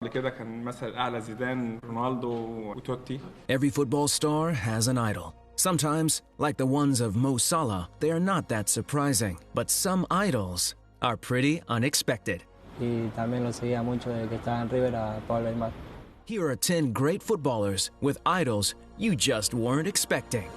كده كان مثل الأعلى زيدان رونالدو وتوتي. Every football star has an idol. Sometimes, like the ones of Mo Salah, they are not that surprising. But some idols are pretty unexpected. Y también lo seguía mucho desde que estaba en River a Pablo Aimar. Here are 10 great footballers with idols you just weren't expecting.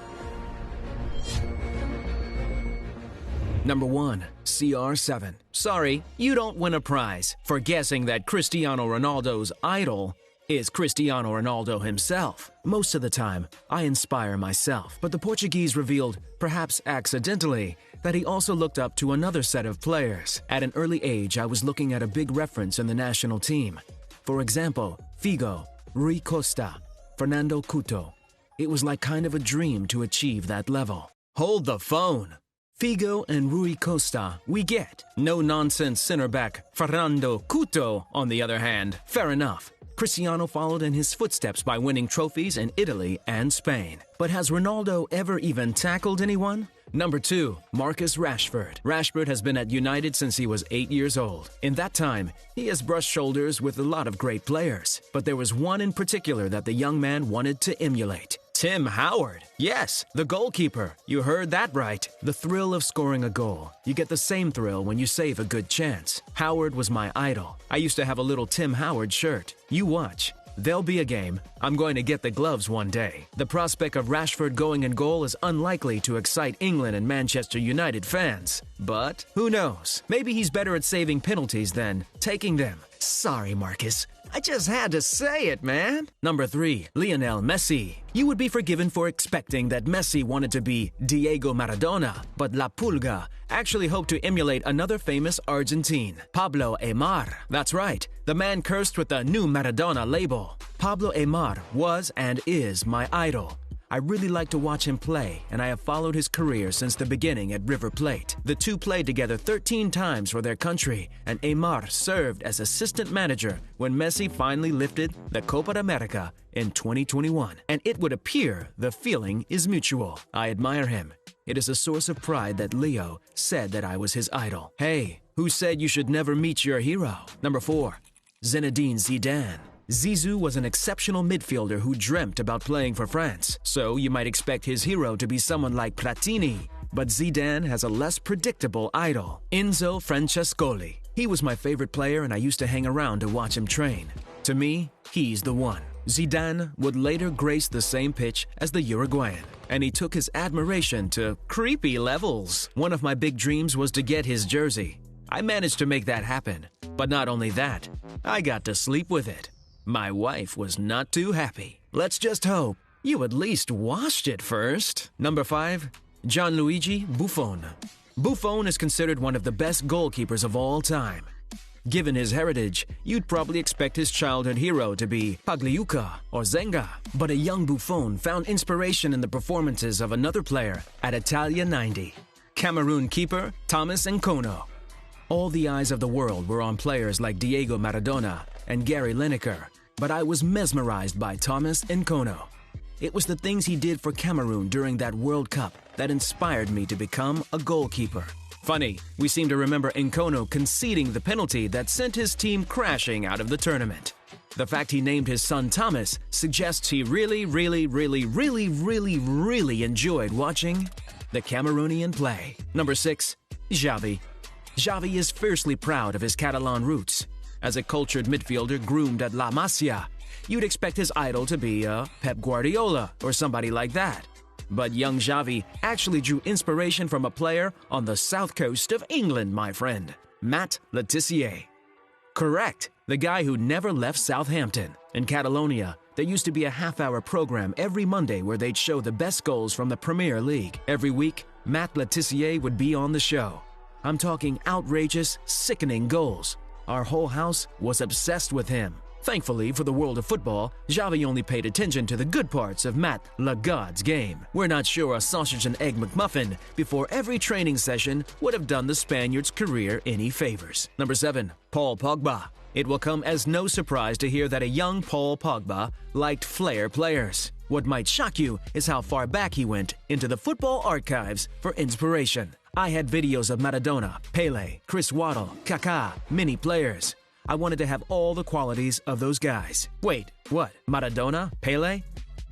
Number 1, CR7. Sorry, you don't win a prize for guessing that Cristiano Ronaldo's idol is Cristiano Ronaldo himself. Most of the time, I inspire myself, but the Portuguese revealed, perhaps accidentally, that he also looked up to another set of players. At an early age, I was looking at a big reference in the national team. For example, Figo, Rui Costa, Fernando Couto. It was like kind of a dream to achieve that level. Hold the phone! Figo and Rui Costa, we get. No-nonsense center-back Fernando Couto, on the other hand, fair enough. Cristiano followed in his footsteps by winning trophies in Italy and Spain. But has Ronaldo ever even tackled anyone? Number 2, Marcus Rashford. Rashford has been at United since he was 8 years old. In that time, he has brushed shoulders with a lot of great players. But there was one in particular that the young man wanted to emulate. Tim Howard. Yes, the goalkeeper. You heard that right. The thrill of scoring a goal. You get the same thrill when you save a good chance. Howard was my idol. I used to have a little Tim Howard shirt. You watch. There'll be a game. I'm going to get the gloves one day. The prospect of Rashford going in goal is unlikely to excite England and Manchester United fans. But who knows? Maybe he's better at saving penalties than taking them. Sorry, Marcus. I just had to say it, man. Number 3, Lionel Messi. You would be forgiven for expecting that Messi wanted to be Diego Maradona, but La Pulga actually hoped to emulate another famous Argentine, Pablo Aimar. That's right, the man cursed with the new Maradona label. Pablo Aimar was and is my idol. I really like to watch him play, and I have followed his career since the beginning at River Plate. The two played together 13 times for their country, and Aimar served as assistant manager when Messi finally lifted the Copa America in 2021. And it would appear the feeling is mutual. I admire him. It is a source of pride that Leo said that I was his idol. Hey, who said you should never meet your hero? Number 4, Zinedine Zidane. Zizou was an exceptional midfielder who dreamt about playing for France, so you might expect his hero to be someone like Platini. But Zidane has a less predictable idol, Enzo Francescoli. He was my favorite player and I used to hang around to watch him train. To me, he's the one. Zidane would later grace the same pitch as the Uruguayan, and he took his admiration to creepy levels. One of my big dreams was to get his jersey. I managed to make that happen, but not only that, I got to sleep with it. My wife was not too happy. Let's just hope you at least washed it first. Number 5, Gianluigi Buffon. Buffon is considered one of the best goalkeepers of all time. Given his heritage, you'd probably expect his childhood hero to be Pagliuca or Zenga. But a young Buffon found inspiration in the performances of another player at Italia 90, Cameroon keeper Thomas Nkono. All the eyes of the world were on players like Diego Maradona and Gary Lineker, but I was mesmerized by Thomas Nkono. It was the things he did for Cameroon during that World Cup that inspired me to become a goalkeeper. Funny, we seem to remember Nkono conceding the penalty that sent his team crashing out of the tournament. The fact he named his son Thomas suggests he really enjoyed watching the Cameroonian play. Number 6, Xavi. Xavi is fiercely proud of his Catalan roots. As a cultured midfielder groomed at La Masia, you'd expect his idol to be Pep Guardiola or somebody like that. But young Xavi actually drew inspiration from a player on the south coast of England, my friend, Matt Le Tissier. Correct, the guy who never left Southampton. In Catalonia, there used to be a half-hour program every Monday where they'd show the best goals from the Premier League. Every week, Matt Le Tissier would be on the show. I'm talking outrageous, sickening goals. Our whole house was obsessed with him. Thankfully for the world of football, Xavi only paid attention to the good parts of Matt Lagarde's game. We're not sure a sausage and egg McMuffin before every training session would have done the Spaniard's career any favors. Number 7, Paul Pogba. It will come as no surprise to hear that a young Paul Pogba liked flair players. What might shock you is how far back he went into the football archives for inspiration. I had videos of Maradona, Pele, Chris Waddle, Kaká, many players. I wanted to have all the qualities of those guys. Wait, what? Maradona? Pele?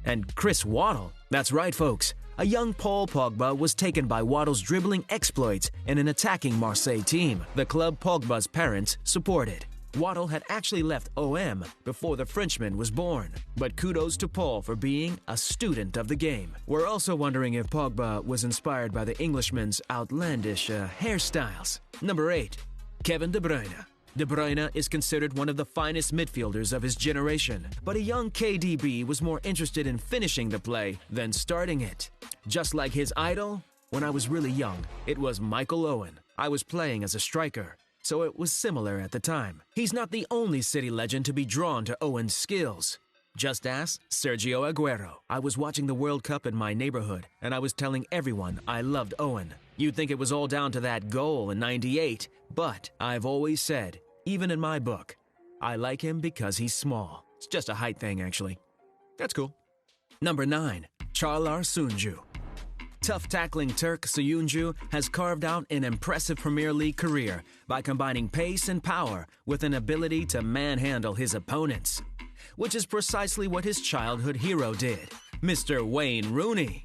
And Chris Waddle? That's right, folks. A young Paul Pogba was taken by Waddle's dribbling exploits in an attacking Marseille team, the club Pogba's parents supported. Waddle had actually left OM before the Frenchman was born. But kudos to Paul for being a student of the game. We're also wondering if Pogba was inspired by the Englishman's outlandish hairstyles. Number 8. Kevin De Bruyne. De Bruyne is considered one of the finest midfielders of his generation, but a young KDB was more interested in finishing the play than starting it. Just like his idol, when I was really young, it was Michael Owen. I was playing as a striker, so it was similar at the time. He's not the only City legend to be drawn to Owen's skills. Just ask Sergio Aguero. I was watching the World Cup in my neighborhood, and I was telling everyone I loved Owen. You'd think it was all down to that goal in '98, but I've always said, even in my book, I like him because he's small. It's just a height thing, actually. That's cool. Number 9. Çağlar Söyüncü. Tough tackling Turk Söyüncü has carved out an impressive Premier League career by combining pace and power with an ability to manhandle his opponents, which is precisely what his childhood hero did, Mr. Wayne Rooney.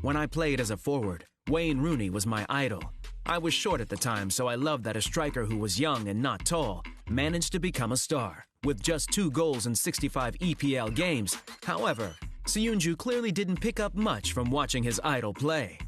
When I played as a forward, Wayne Rooney was my idol. I was short at the time, so I loved that a striker who was young and not tall managed to become a star. With just 2 goals in 65 EPL games, however, Söyüncü clearly didn't pick up much from watching his idol play.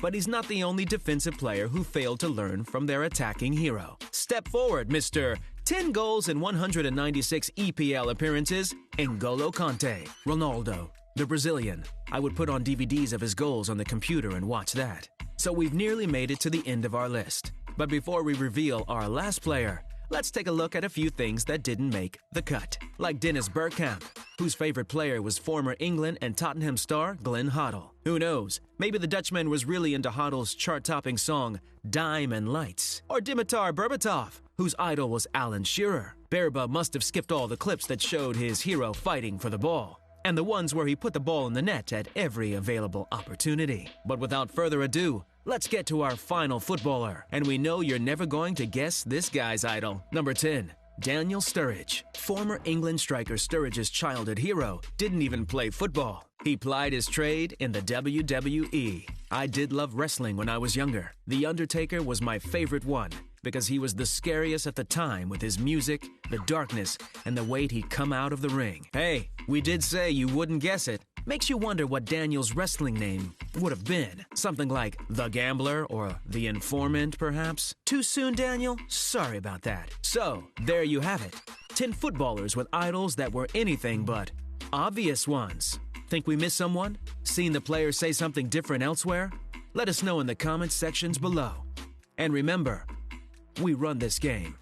But he's not the only defensive player who failed to learn from their attacking hero. Step forward, Mr. 10 goals in 196 EPL appearances, N'Golo Kanté. Ronaldo, the Brazilian. I would put on DVDs of his goals on the computer and watch that. So we've nearly made it to the end of our list. But before we reveal our last player, let's take a look at a few things that didn't make the cut. Like Dennis Bergkamp, whose favorite player was former England and Tottenham star Glenn Hoddle. Who knows, maybe the Dutchman was really into Hoddle's chart-topping song Diamond Lights. Or Dimitar Berbatov, whose idol was Alan Shearer. Berba must have skipped all the clips that showed his hero fighting for the ball, and the ones where he put the ball in the net at every available opportunity. But without further ado, let's get to our final footballer, and we know you're never going to guess this guy's idol. Number 10. Daniel Sturridge. Former England striker Sturridge's childhood hero didn't even play football. He plied his trade in the WWE. I did love wrestling when I was younger. The Undertaker was my favorite one because he was the scariest at the time with his music, the darkness, and the way he'd come out of the ring. Hey, we did say you wouldn't guess it. Makes you wonder what Daniel's wrestling name would have been. Something like The Gambler or The Informant, perhaps? Too soon, Daniel? Sorry about that. So, there you have it. 10 footballers with idols that were anything but obvious ones. Think we missed someone? Seen the player say something different elsewhere? Let us know in the comments sections below. And remember, we run this game.